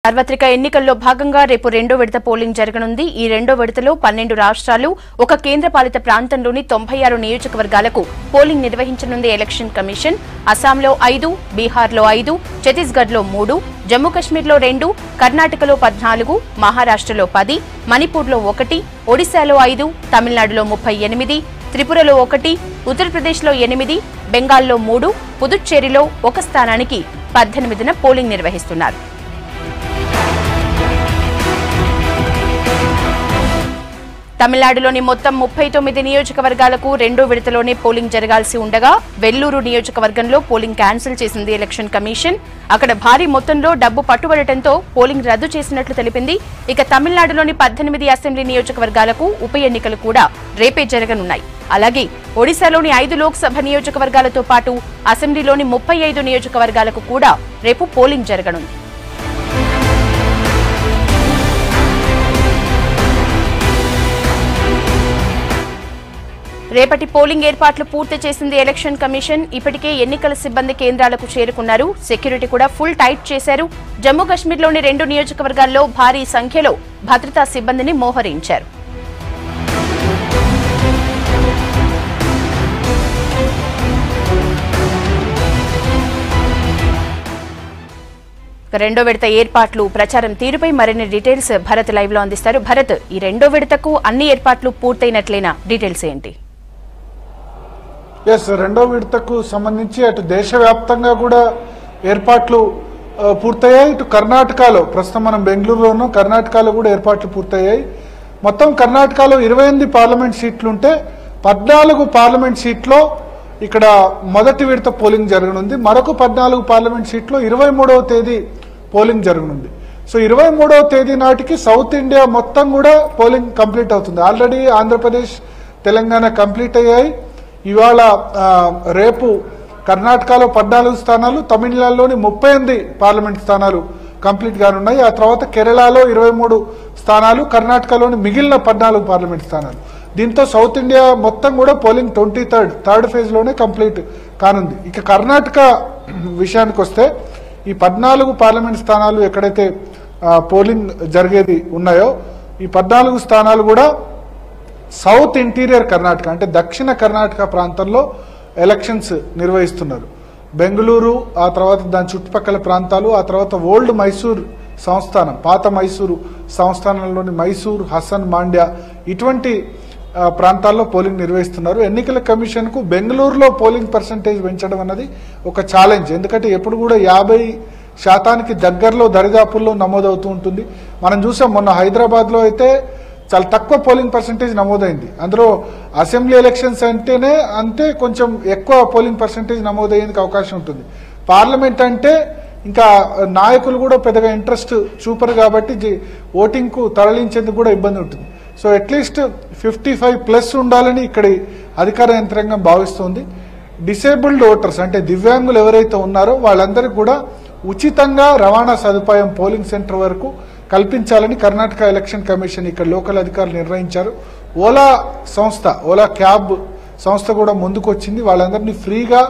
సార్వత్రిక ఎన్నికల్లో భాగంగా రేపు రెండో విడత పోలింగ్ జరగనుంది. ఈ రెండో విడతలో 12 రాష్ట్రాలు, ఒక కేంద్రపాలిత ప్రాంతంలోని 96 నియోజకవర్గాలకు పోలింగ్ నిర్వహించనుంది ఎలక్షన్ కమిషన్. అస్సాంలో 5, బీహార్లో 5, ఛత్తీస్గఢ్లో 3, జమ్మూ కశ్మీర్లో 2, కర్ణాటకలో 14, మహారాష్ట్రలో 10, మణిపూర్లో 1, ఒడిశాలో 5, తమిళనాడులో 38, త్రిపురలో 1, ఉత్తరప్రదేశ్లో 8, బెంగాల్లో 3, పుదుచ్చేరిలో 1 స్థానానికి 18న పోలింగ్ నిర్వహిస్తున్నారు. తమిళనాడులోని మొత్తం 39 నియోజకవర్గాలకు రెండో విడతలోనే పోలింగ్ జరగాల్సి ఉండగా వెల్లూరు నియోజకవర్గంలో పోలింగ్ క్యాన్సిల్ చేసింది ఎలక్షన్ కమిషన్. అక్కడ భారీ మొత్తంలో డబ్బు పట్టుబడటంతో పోలింగ్ రద్దు చేసినట్లు తెలిపింది. ఇక తమిళనాడులోని 18 అసెంబ్లీ నియోజకవర్గాలకు ఉప ఎన్నికలు కూడా రేపే జరగనున్నాయి. అలాగే ఒడిశాలోని 5 లోక్సభ నియోజకవర్గాలతో పాటు అసెంబ్లీలోని 35 నియోజకవర్గాలకు కూడా రేపు పోలింగ్ జరగనుంది. రేపటి పోలింగ్ ఏర్పాట్లు పూర్తి చేసింది ఎలక్షన్ కమిషన్. ఇప్పటికే ఎన్నికల సిబ్బంది కేంద్రాలకు చేరుకున్నారు. సెక్యూరిటీ కూడా ఫుల్ టైట్ చేశారు. జమ్మూ కశ్మీర్లోని 2 నియోజకవర్గాల్లో భారీ సంఖ్యలో భద్రతా సిబ్బందిని మోహరించారు. రెండో విడత ఏర్పాట్లు, ప్రచారం తీరుపై మరిన్ని డీటెయిల్స్ భరత్ లైవ్ లో అందిస్తారు. భరత్, ఈ రెండో విడతకు అన్ని ఏర్పాట్లు పూర్తయినట్లేనా? డీటెయిల్స్ ఏంటి? రెండో విడతకు సంబంధించి అటు దేశవ్యాప్తంగా కూడా ఏర్పాట్లు పూర్తయ్యాయి. ఇటు కర్ణాటకలో, ప్రస్తుతం మనం బెంగళూరులోనూ, కర్ణాటకలో కూడా ఏర్పాట్లు పూర్తయ్యాయి. మొత్తం కర్ణాటకలో 28 పార్లమెంట్ సీట్లుంటే 14 పార్లమెంట్ సీట్లో ఇక్కడ మొదటి విడత పోలింగ్ జరగనుంది. మరొక 14 పార్లమెంట్ సీట్లో 23వ తేదీ పోలింగ్ జరగనుంది. సో 23వ తేదీ నాటికి సౌత్ ఇండియా మొత్తం కూడా పోలింగ్ కంప్లీట్ అవుతుంది. ఆల్రెడీ ఆంధ్రప్రదేశ్, తెలంగాణ కంప్లీట్ అయ్యాయి. ఇవాళ రేపు కర్ణాటకలో 14 స్థానాలు, తమిళనాడులోని 38 పార్లమెంట్ స్థానాలు కంప్లీట్ కానున్నాయి. ఆ తర్వాత కేరళలో 23 స్థానాలు, కర్ణాటకలోని మిగిలిన 14 పార్లమెంట్ స్థానాలు. దీంతో సౌత్ ఇండియా మొత్తం కూడా పోలింగ్ 23rd ఫేజ్ లోనే కంప్లీట్ కానుంది. ఇక కర్ణాటక విషయానికి వస్తే ఈ 14 పార్లమెంట్ స్థానాలు ఎక్కడైతే పోలింగ్ జరిగేది ఉన్నాయో ఈ 14 స్థానాలు కూడా సౌత్ ఇంటీరియర్ కర్ణాటక, అంటే దక్షిణ కర్ణాటక ప్రాంతంలో ఎలక్షన్స్ నిర్వహిస్తున్నారు. బెంగళూరు, ఆ తర్వాత దాని చుట్టుపక్కల ప్రాంతాలు, ఆ తర్వాత ఓల్డ్ మైసూర్ సంస్థానం, పాత మైసూరు సంస్థానంలోని మైసూర్, హసన్, మాండ్యా ఇటువంటి ప్రాంతాల్లో పోలింగ్ నిర్వహిస్తున్నారు. ఎన్నికల కమిషన్కు బెంగళూరులో పోలింగ్ పర్సంటేజ్ పెంచడం అన్నది ఒక ఛాలెంజ్. ఎందుకంటే ఎప్పుడు కూడా 50% దగ్గరలో, దరిదాపుల్లో నమోదవుతూ ఉంటుంది. మనం చూసాం మొన్న హైదరాబాద్లో అయితే చాలా తక్కువ పోలింగ్ పర్సంటేజ్ నమోదైంది. అందులో అసెంబ్లీ ఎలక్షన్స్ అంటేనే అంతే కొంచెం ఎక్కువ పోలింగ్ పర్సంటేజ్ నమోదయ్యేందుకు అవకాశం ఉంటుంది. పార్లమెంట్ అంటే ఇంకా నాయకులు కూడా పెద్దగా ఇంట్రెస్ట్ చూపరు కాబట్టి ఓటింగ్కు తరలించేందుకు కూడా ఇబ్బంది ఉంటుంది. సో అట్లీస్ట్ 55+ ఉండాలని ఇక్కడి అధికార యంత్రాంగం భావిస్తోంది. డిసేబుల్డ్ ఓటర్స్, అంటే దివ్యాంగులు ఎవరైతే ఉన్నారో వాళ్ళందరికీ కూడా ఉచితంగా రవాణా సదుపాయం పోలింగ్ సెంటర్ వరకు కల్పించాలని కర్ణాటక ఎలక్షన్ కమిషన్ ఇక్కడ లోకల్ అధికారులు నిర్ణయించారు. ఓలా సంస్థ, ఓలా క్యాబ్ సంస్థ కూడా ముందుకు వచ్చింది. వాళ్ళందరినీ ఫ్రీగా,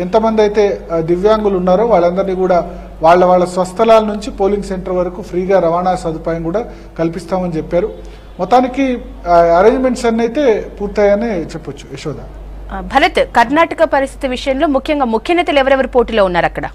ఎంతమంది అయితే దివ్యాంగులు ఉన్నారో వాళ్ళందరినీ కూడా వాళ్ళ స్వస్థలాల నుంచి పోలింగ్ సెంటర్ వరకు ఫ్రీగా రవాణా సదుపాయం కూడా కల్పిస్తామని చెప్పారు. మొత్తానికి అరేంజ్మెంట్స్ అన్ని అయితే పూర్తయ్యాయనే చెప్పొచ్చు. యశోద, భరత్, కర్ణాటక పరిస్థితి విషయంలో ముఖ్యంగా ముఖ్య నేతలు ఎవరెవరు పోటీలో ఉన్నారు అక్కడ?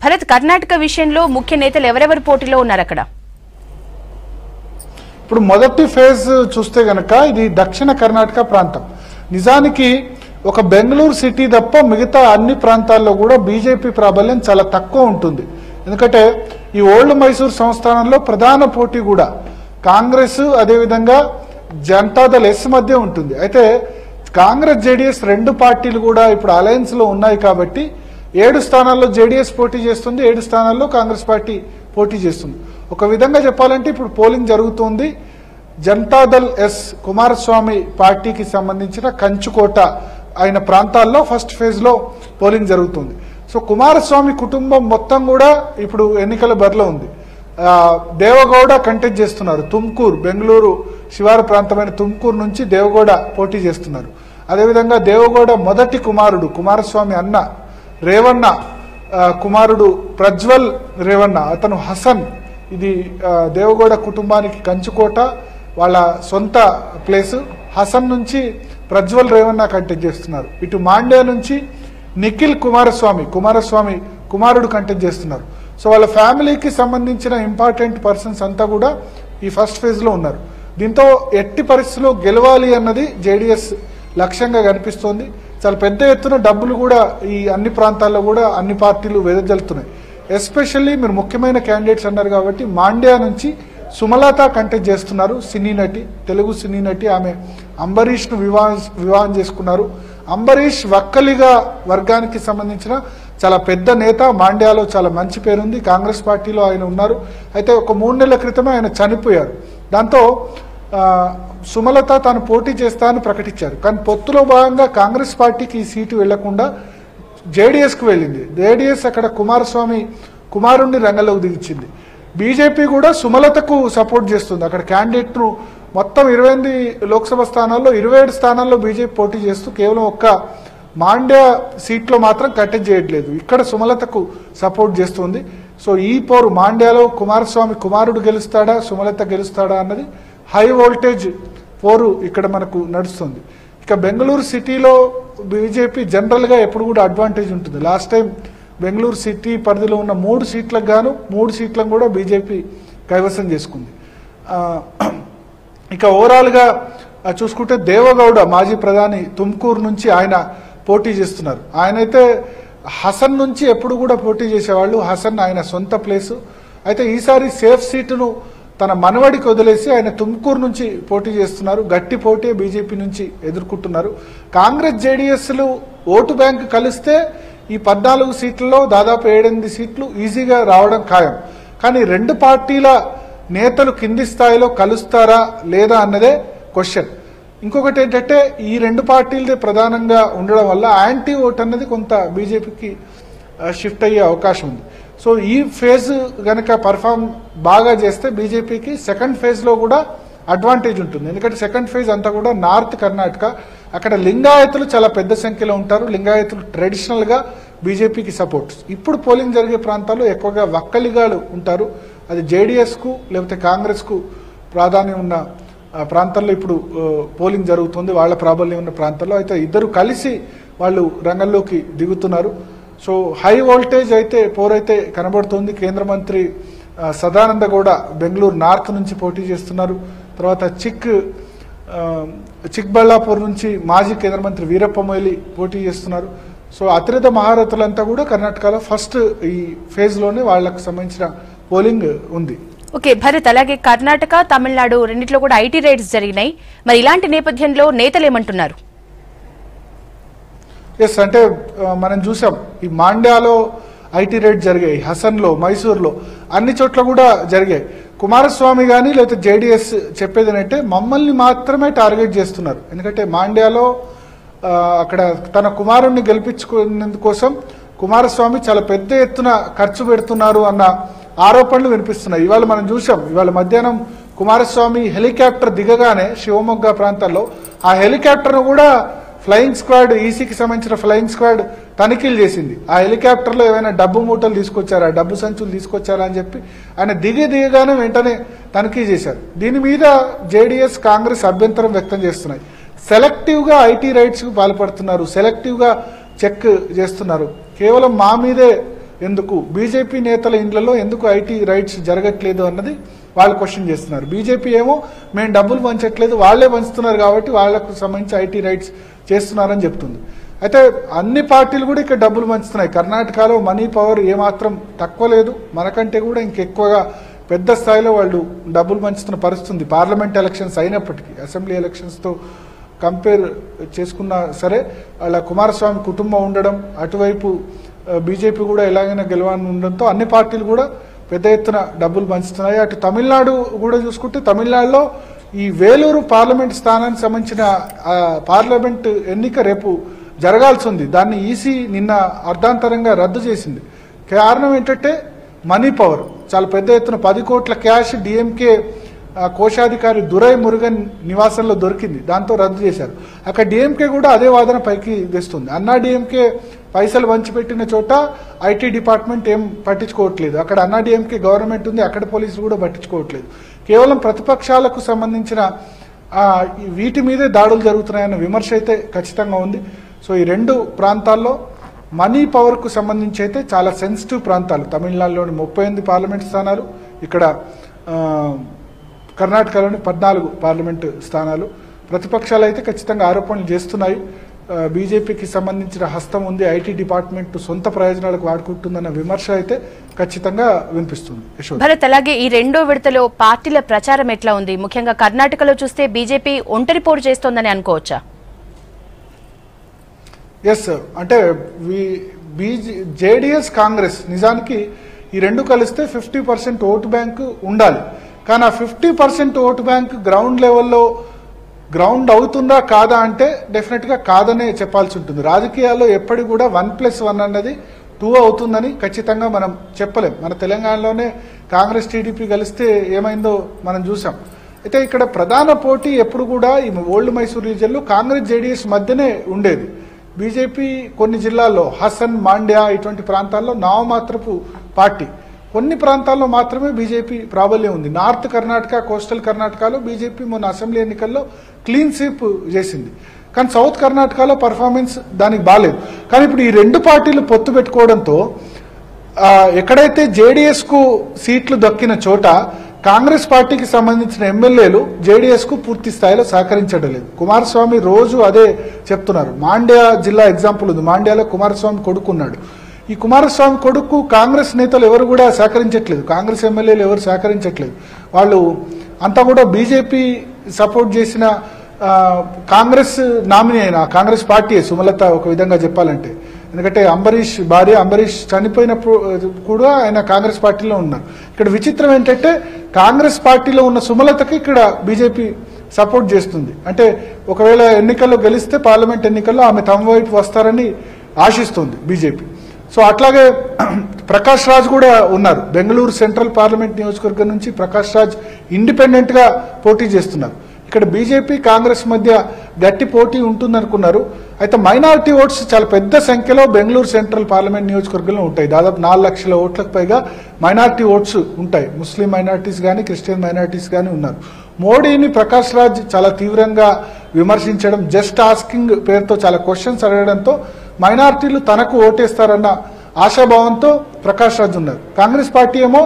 భరత్, కర్ణాటక విషయంలో ముఖ్య నేతలు ఎవరెవరు పోటీలో ఉన్నారు అక్కడ? ఇప్పుడు మొదటి ఫేజ్ చూస్తే గనక ఇది దక్షిణ కర్ణాటక ప్రాంతం. నిజానికి ఒక బెంగళూరు సిటీ తప్ప మిగతా అన్ని ప్రాంతాల్లో కూడా బీజేపీ ప్రాబల్యం చాలా తక్కువ ఉంటుంది. ఎందుకంటే ఈ ఓల్డ్ మైసూర్ సంస్థానంలో ప్రధాన పోటీ కూడా కాంగ్రెస్ అదేవిధంగా జనతాదళ్ ఎస్ మధ్య ఉంటుంది. అయితే కాంగ్రెస్ జేడీఎస్ రెండు పార్టీలు కూడా ఇప్పుడు అలయన్స్ లో ఉన్నాయి కాబట్టి 7 స్థానాల్లో జేడీఎస్ పోటీ చేస్తుంది, 7 స్థానాల్లో కాంగ్రెస్ పార్టీ పోటీ చేస్తుంది. ఒక విధంగా చెప్పాలంటే ఇప్పుడు పోలింగ్ జరుగుతుంది. జనతాదళ్ ఎస్ కుమారస్వామి పార్టీకి సంబంధించిన కంచుకోట అయిన ప్రాంతాల్లో ఫస్ట్ ఫేజ్ లో పోలింగ్ జరుగుతుంది. సో కుమారస్వామి కుటుంబం మొత్తం కూడా ఇప్పుడు ఎన్నికల బరిలో ఉంది. దేవగౌడ కంటెస్ట్ చేస్తున్నారు. తుమ్కూరు, బెంగళూరు శివారు ప్రాంతమైన తుమ్కూరు నుంచి దేవగౌడ పోటీ చేస్తున్నారు. అదేవిధంగా దేవగౌడ మొదటి కుమారుడు కుమారస్వామి అన్న రేవన్న కుమారుడు ప్రజ్వల్ రేవన్న, అతను హసన్. ఇది దేవగౌడ కుటుంబానికి కంచుకోట, వాళ్ళ సొంత ప్లేసు. హసన్ నుంచి ప్రజ్వల్ రేవన్న కంటెస్ట్ చేస్తున్నారు. ఇటు మాండ్యా నుంచి నిఖిల్ కుమారస్వామి కుమారుడు కంటెస్ట్ చేస్తున్నారు. సో వాళ్ళ ఫ్యామిలీకి సంబంధించిన ఇంపార్టెంట్ పర్సన్స్ అంతా కూడా ఈ ఫస్ట్ ఫేజ్ లో ఉన్నారు. దీంతో ఎట్టి పరిస్థితుల్లో గెలవాలి అన్నది జేడీఎస్ లక్ష్యంగా కనిపిస్తోంది. చాలా పెద్ద ఎత్తున డబ్బులు కూడా ఈ అన్ని ప్రాంతాల్లో కూడా అన్ని పార్టీలు వెదజల్లుతున్నాయి. ఎస్పెషల్లీ మీరు ముఖ్యమైన క్యాండిడేట్స్ అన్నారు కాబట్టి మాండ్యా నుంచి సుమలత కంటెస్ట్ చేస్తున్నారు. సినీ నటి, తెలుగు సినీ నటి. ఆమె అంబరీష్ ను వివాహం చేసుకున్నారు. అంబరీష్ వక్కలిగా వర్గానికి సంబంధించిన చాలా పెద్ద నేత. మాండ్యాలో చాలా మంచి పేరుంది. కాంగ్రెస్ పార్టీలో ఆయన ఉన్నారు. అయితే ఒక 3 నెలల క్రితమే ఆయన చనిపోయారు. దాంతో సుమలత తాను పోటీ చేస్తా అని ప్రకటించారు. కానీ పొత్తులో భాగంగా కాంగ్రెస్ పార్టీకి ఈ సీటు వెళ్లకుండా జేడీఎస్కు వెళ్ళింది. జేడీఎస్ అక్కడ కుమారస్వామి కుమారుణ్ణి రంగంలోకి దిగించింది. బీజేపీ కూడా సుమలతకు సపోర్ట్ చేస్తుంది. అక్కడ క్యాండిడేట్ ను మొత్తం 28 లోక్సభ స్థానాల్లో 27 స్థానాల్లో బీజేపీ పోటీ చేస్తూ కేవలం ఒక్క మాండ్యా సీట్లో మాత్రం కంటెస్ట్ చేయట్లేదు. ఇక్కడ సుమలతకు సపోర్ట్ చేస్తుంది. సో ఈ పోరు మాండ్యాలో కుమారస్వామి కుమారుడు గెలుస్తాడా సుమలత గెలుస్తాడా అన్నది హై వోల్టేజ్ పోరు ఇక్కడ మనకు నడుస్తుంది. ఇక బెంగళూరు సిటీలో బీజేపీ జనరల్ గా ఎప్పుడు కూడా అడ్వాంటేజ్ ఉంటుంది. లాస్ట్ టైం బెంగళూరు సిటీ పరిధిలో ఉన్న 3 సీట్లకు గాను 3 సీట్లను కూడా బీజేపీ కైవసం చేసుకుంది. ఇక ఓవరాల్ గా చూసుకుంటే దేవగౌడ మాజీ ప్రధాని తుమ్కూరు నుంచి ఆయన పోటీ చేస్తున్నారు. ఆయనైతే హసన్ నుంచి ఎప్పుడు కూడా పోటీ చేసేవాళ్ళు. హసన్ ఆయన సొంత ప్లేసు. అయితే ఈసారి సేఫ్ సీటును తన మనవడికి వదిలేసి ఆయన తుమ్కూరు నుంచి పోటీ చేస్తున్నారు. గట్టి పోటీ బీజేపీ నుంచి ఎదుర్కొంటున్నారు. కాంగ్రెస్ జేడీఎస్లు ఓటు బ్యాంక్ కలిస్తే ఈ 14 సీట్లలో దాదాపు 7-8 సీట్లు ఈజీగా రావడం ఖాయం. కానీ రెండు పార్టీల నేతలు కింది స్థాయిలో కలుస్తారా లేదా అన్నదే క్వశ్చన్. ఇంకొకటి ఏంటంటే ఈ రెండు పార్టీలదే ప్రధానంగా ఉండడం వల్ల యాంటీ ఓట్ అన్నది కొంత బీజేపీకి షిఫ్ట్ అయ్యే అవకాశం ఉంది. సో ఈ ఫేజ్ గనక పర్ఫామ్ బాగా చేస్తే బీజేపీకి సెకండ్ ఫేజ్ లో కూడా అడ్వాంటేజ్ ఉంటుంది. ఎందుకంటే సెకండ్ ఫేజ్ అంతా కూడా నార్త్ కర్ణాటక. అక్కడ లింగాయతులు చాలా పెద్ద సంఖ్యలో ఉంటారు. లింగాయతులు ట్రెడిషనల్ గా బీజేపీకి సపోర్ట్. ఇప్పుడు పోలింగ్ జరిగే ప్రాంతాల్లో ఎక్కువగా వక్కలిగాలు ఉంటారు. అది జేడీఎస్ కు లేకపోతే కాంగ్రెస్ కు ప్రాధాన్యం ఉన్న ప్రాంతాల్లో ఇప్పుడు పోలింగ్ జరుగుతుంది. వాళ్ళ ప్రాబల్యం ఉన్న ప్రాంతాల్లో అయితే ఇద్దరు కలిసి వాళ్ళు రంగంలోకి దిగుతున్నారు. సో హై వోల్టేజ్ అయితే పోరైతే కనబడుతుంది. కేంద్ర మంత్రి సదానంద గౌడ బెంగళూరు నార్త్ నుంచి పోటీ చేస్తున్నారు. తర్వాత చిక్బళ్ళాపూర్ నుంచి మాజీ కేంద్ర మంత్రి వీరప్ప మొయిలీ పోటీ చేస్తున్నారు. సో అతిరథ మహారథులంతా కూడా కర్ణాటకలో ఫస్ట్ ఈ ఫేజ్ లోనే వాళ్లకు సంబంధించిన పోలింగ్ ఉంది. ఓకే భరత్, అలాగే కర్ణాటక తమిళనాడు రెండిట్లో కూడా ఐటీ రైడ్స్ జరిగినాయి. మరి ఇలాంటి నేపథ్యంలో నేతలు ఏమంటున్నారు? ఎస్, అంటే మనం చూసాం ఈ మాండ్యాలో ఐటీ రైడ్ జరిగాయి, హసన్లో, మైసూర్లో, అన్ని చోట్ల కూడా జరిగాయి. కుమారస్వామి కానీ లేకపోతే జేడీఎస్ చెప్పేది ఏంటంటే మమ్మల్ని మాత్రమే టార్గెట్ చేస్తున్నారు. ఎందుకంటే మాండ్యాలో అక్కడ తన కుమారుణ్ణి గెలిపించుకునేందుకోసం కుమారస్వామి చాలా పెద్ద ఎత్తున ఖర్చు పెడుతున్నారు అన్న ఆరోపణలు వినిపిస్తున్నాయి. ఇవాళ మనం చూసాం, ఇవాళ మధ్యాహ్నం కుమారస్వామి హెలికాప్టర్ దిగగానే శివమొగ్గ ప్రాంతాల్లో ఆ హెలికాప్టర్ కూడా ఫ్లయింగ్ స్క్వాడ్, ఈసీకి సంబంధించిన ఫ్లయింగ్ స్క్వాడ్ తనిఖీలు చేసింది. ఆ హెలికాప్టర్లో ఏమైనా డబ్బు మూటలు తీసుకొచ్చారా, డబ్బు సంచులు తీసుకొచ్చారా అని చెప్పి ఆయన దిగగానే వెంటనే తనిఖీ చేశారు. దీని మీద జేడీఎస్ కాంగ్రెస్ అభ్యంతరం వ్యక్తం చేస్తున్నాయి. సెలెక్టివ్ గా ఐటీ రైట్స్ కు పాల్పడుతున్నారు, సెలెక్టివ్ గా చెక్ చేస్తున్నారు. కేవలం మా మీదే ఎందుకు, బీజేపీ నేతల ఇండ్లలో ఎందుకు ఐటీ రైట్స్ జరగట్లేదు అన్నది వాళ్ళు క్వశ్చన్ చేస్తున్నారు. బీజేపీ ఏమో మేము డబ్బులు పంచట్లేదు, వాళ్లే పంచుతున్నారు కాబట్టి వాళ్లకు సంబంధించి ఐటీ రైట్స్ చేస్తున్నారని చెప్తుంది. అయితే అన్ని పార్టీలు కూడా ఇక్కడ డబ్బులు పంచుతున్నాయి. కర్ణాటకలో మనీ పవర్ ఏమాత్రం తక్కువ లేదు, మనకంటే కూడా ఇంకెక్కువగా పెద్ద స్థాయిలో వాళ్ళు డబ్బులు పంచుతున్న పరిస్థితుంది. పార్లమెంట్ ఎలక్షన్స్ అయినప్పటికీ, అసెంబ్లీ ఎలక్షన్స్తో కంపేర్ చేసుకున్నా సరే వాళ్ళ కుమారస్వామి కుటుంబం ఉండడం, అటువైపు బీజేపీ కూడా ఎలాగైనా గెలవాలని ఉండడంతో అన్ని పార్టీలు కూడా పెద్ద ఎత్తున డబ్బులు పంచుతున్నాయి. అటు తమిళనాడు కూడా చూసుకుంటే, తమిళనాడులో ఈ వేలూరు పార్లమెంట్ స్థానానికి సంబంధించిన పార్లమెంట్ ఎన్నిక రేపు జరగాల్సి ఉంది. దాన్ని ఈసీ నిన్న అర్ధాంతరంగా రద్దు చేసింది. కారణం ఏంటంటే మనీ పవర్ చాలా పెద్ద ఎత్తున 10 కోట్ల క్యాష్ డిఎంకే కోశాధికారి దురై మురుగన్ నివాసంలో దొరికింది, దాంతో రద్దు చేశారు. అక్కడ డిఎంకే కూడా అదే వాదన పైకి తెస్తుంది. అన్నా డిఎంకే పైసలు పంచిపెట్టిన చోట ఐటీ డిపార్ట్మెంట్ ఏం పట్టించుకోవట్లేదు, అక్కడ అన్నా డిఎంకే గవర్నమెంట్ ఉంది, అక్కడ పోలీసులు కూడా పట్టించుకోవట్లేదు. కేవలం ప్రతిపక్షాలకు సంబంధించిన వీటి మీదే దాడులు జరుగుతున్నాయన్న విమర్శ అయితే ఖచ్చితంగా ఉంది. సో ఈ రెండు ప్రాంతాల్లో మనీ పవర్కు సంబంధించి అయితే చాలా సెన్సిటివ్ ప్రాంతాలు. తమిళనాడులోని 38 పార్లమెంట్ స్థానాలు, ఇక్కడ కర్ణాటకలోని 14 పార్లమెంటు స్థానాలు. ప్రతిపక్షాలు అయితే ఖచ్చితంగా ఆరోపణలు చేస్తున్నాయి. బీజేపీకి సంబంధించిన హస్తం ఉంది, ఐటీ డిపార్ట్మెంట్ సొంత ప్రయోజనాలకు వాడుకుంటుందన్న విమర్శ అయితే ఖచ్చితంగా వినిపిస్తుంది. భరత్, అలాగే ఈ రెండో విడతలో పార్టీల ప్రచారం ఎట్లా ఉంది? ముఖ్యంగా కర్ణాటకలో చూస్తే బీజేపీ ఒంటరి పోరు చేస్తోందని అనుకోవచ్చా? ఎస్, అంటే జేడీఎస్ కాంగ్రెస్ నిజానికి ఈ రెండు కలిస్తే 50% ఓటు బ్యాంకు ఉండాలి. కానీ ఆ 50% ఓటు బ్యాంక్ గ్రౌండ్ లెవెల్లో గ్రౌండ్ అవుతుందా కాదా అంటే డెఫినెట్గా కాదనే చెప్పాల్సి ఉంటుంది. రాజకీయాల్లో ఎప్పటికి కూడా 1+1 అన్నది 2 అవుతుందని ఖచ్చితంగా మనం చెప్పలేం. మన తెలంగాణలోనే కాంగ్రెస్ టీడీపీ కలిస్తే ఏమైందో మనం చూసాం. అయితే ఇక్కడ ప్రధాన పోటీ ఎప్పుడు కూడా ఈ ఓల్డ్ మైసూర్ రీజియన్లో కాంగ్రెస్ జేడీఎస్ మధ్యనే ఉండేది. బీజేపీ కొన్ని జిల్లాల్లో హసన్, మాండ్యా ఇటువంటి ప్రాంతాల్లో నామమాత్రపు పార్టీ, కొన్ని ప్రాంతాల్లో మాత్రమే బీజేపీ ప్రాబల్యం ఉంది. నార్త్ కర్ణాటక, కోస్టల్ కర్ణాటకలో బీజేపీ మొన్న అసెంబ్లీ ఎన్నికల్లో క్లీన్ స్వీప్ చేసింది. కానీ సౌత్ కర్ణాటకలో పర్ఫార్మెన్స్ దానికి బాగాలేదు. కానీ ఇప్పుడు ఈ రెండు పార్టీలు పొత్తు పెట్టుకోవడంతో ఎక్కడైతే జేడీఎస్కు సీట్లు దక్కిన చోట కాంగ్రెస్ పార్టీకి సంబంధించిన ఎమ్మెల్యేలు జేడీఎస్కు పూర్తి స్థాయిలో సహకరించడం లేదు. కుమారస్వామి రోజు అదే చెప్తున్నారు. మాండ్యా జిల్లా ఎగ్జాంపుల్ ఉంది. మాండ్యాలో కుమారస్వామి కొడుకున్నాడు. ఈ కుమారస్వామి కొడుకు కాంగ్రెస్ నేతలు ఎవరు కూడా సహకరించట్లేదు, కాంగ్రెస్ ఎమ్మెల్యేలు ఎవరు సహకరించట్లేదు. వాళ్ళు అంతా కూడా బీజేపీ సపోర్ట్ చేసిన కాంగ్రెస్ నామినీ అయిన కాంగ్రెస్ పార్టీ సుమలత, ఒక విధంగా చెప్పాలంటే. ఎందుకంటే అంబరీష్ భార్య, అంబరీష్ చనిపోయినప్పుడు కూడా ఆయన కాంగ్రెస్ పార్టీలో ఉన్నారు. ఇక్కడ విచిత్రం ఏంటంటే కాంగ్రెస్ పార్టీలో ఉన్న సుమలతకి ఇక్కడ బీజేపీ సపోర్ట్ చేస్తుంది. అంటే ఒకవేళ ఎన్నికల్లో గెలిస్తే పార్లమెంట్ ఎన్నికల్లో ఆమె తమ వైపు వస్తారని ఆశిస్తుంది బీజేపీ. సో అట్లాగే ప్రకాష్ రాజ్ కూడా ఉన్నారు. బెంగళూరు సెంట్రల్ పార్లమెంట్ నియోజకవర్గం నుంచి ప్రకాష్ రాజ్ ఇండిపెండెంట్ గా పోటీ చేస్తున్నారు. ఇక్కడ బీజేపీ కాంగ్రెస్ మధ్య గట్టి పోటీ ఉంటుందనుకున్నారు. అయితే మైనారిటీ ఓట్స్ చాలా పెద్ద సంఖ్యలో బెంగళూరు సెంట్రల్ పార్లమెంట్ నియోజకవర్గంలో ఉంటాయి. దాదాపు 4 లక్షల ఓట్లకు పైగా మైనారిటీ ఓట్స్ ఉంటాయి. ముస్లిం మైనారిటీస్ కానీ, క్రిస్టియన్ మైనారిటీస్ కానీ ఉన్నారు. మోడీని ప్రకాష్ రాజ్ చాలా తీవ్రంగా విమర్శించడం, జస్ట్ ఆస్కింగ్ పేరుతో చాలా క్వశ్చన్స్ అడగడంతో మైనారిటీలు తనకు ఓటేస్తారన్న ఆశాభావంతో ప్రకాష్ రాజ్ ఉన్నారు. కాంగ్రెస్ పార్టీ ఏమో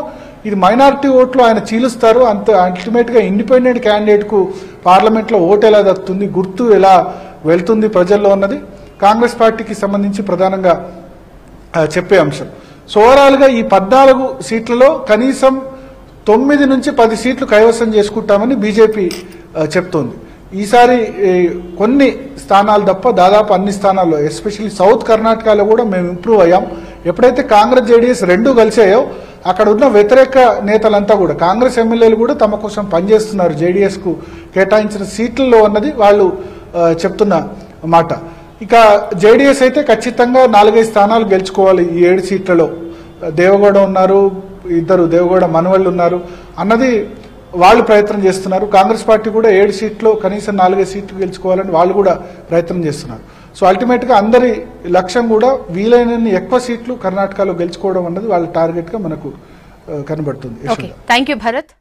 ఇది మైనారిటీ ఓట్లు ఆయన చీలుస్తారు, అంత అల్టిమేట్ గా ఇండిపెండెంట్ క్యాండిడేట్ కు పార్లమెంట్ లో ఓటు ఎలా దక్కుతుంది, గుర్తు ఎలా వెళ్తుంది ప్రజల్లో అన్నది కాంగ్రెస్ పార్టీకి సంబంధించి ప్రధానంగా చెప్పే అంశం. సో ఓవరాల్ గా ఈ 14 సీట్లలో కనీసం 9 నుంచి 10 సీట్లు కైవసం చేసుకుంటామని బీజేపీ చెప్తోంది. ఈసారి కొన్ని స్థానాలు తప్ప దాదాపు అన్ని స్థానాల్లో, ఎస్పెషల్లీ సౌత్ కర్ణాటకలో కూడా మేము ఇంప్రూవ్ అయ్యాం. ఎప్పుడైతే కాంగ్రెస్ జేడీఎస్ రెండు కలిసాయో అక్కడ ఉన్న వ్యతిరేక నేతలంతా కూడా, కాంగ్రెస్ ఎమ్మెల్యేలు కూడా తమ కోసం పనిచేస్తున్నారు జేడీఎస్ కు కేటాయించిన సీట్లలో అన్నది వాళ్ళు చెప్తున్న మాట. ఇక జేడీఎస్ అయితే ఖచ్చితంగా 4-5 స్థానాలు గెలుచుకోవాలి ఈ 7 సీట్లలో. దేవగౌడ ఉన్నారు, 2 దేవగౌడ మనవళ్ళు ఉన్నారు అన్నది వాళ్ళు ప్రయత్నం చేస్తున్నారు. కాంగ్రెస్ పార్టీ కూడా 7 సీట్లు కనీసం 4-5 సీట్లు గెలుచుకోవాలని వాళ్ళు కూడా ప్రయత్నం చేస్తున్నారు. సో అల్టిమేట్ గా అందరి లక్ష్యం కూడా వీలైనన్ని ఎక్కువ సీట్లు కర్ణాటకలో గెలుచుకోవడం అన్నది వాళ్ళ టార్గెట్ గా మనకు కనబడుతుంది. Thank you Bharat.